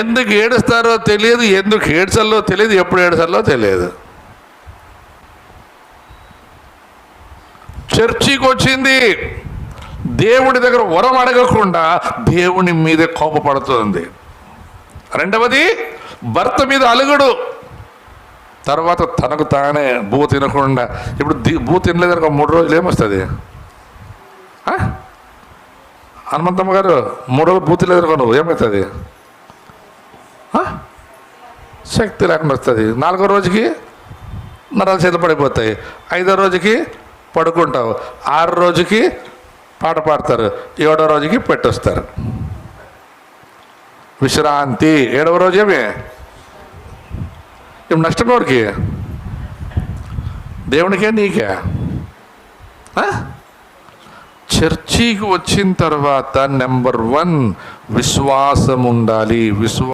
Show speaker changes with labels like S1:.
S1: ఎందుకు ఏడుస్తారో తెలియదు, ఎందుకు ఏడ్చాలో తెలియదు, ఎప్పుడు ఏడ్చాలో తెలియదు. చర్చికి వచ్చింది దేవుడి దగ్గర వరం అడగకుండా దేవుని మీదే కోపపడుతుంది. రెండవది భర్త మీద అలుగుడు. తర్వాత తనకు తానే బూ తినకుండా, ఇప్పుడు బూ తినలేదనుకో 3 రోజులు ఏమొస్తుంది? హనుమంతమ్మ గారు 3 రోజులు బూ తినలేదనుకో నువ్వు ఏమవుతుంది? శక్తి లేకుండా వస్తుంది. 4వ రోజుకి నరాలు చేతులు పడిపోతాయి. 5వ రోజుకి పడుకుంటావు. 6వ రోజుకి పాట పాడతారు. 7వ రోజుకి పెట్టొస్తారు. విశ్రాంతి. 7వ రోజు ఏమి నష్టం ఎవరికి? దేవునికే నీకే. చర్చికి వచ్చిన తర్వాత నెంబర్ 1 విశ్వాసం ఉండాలి.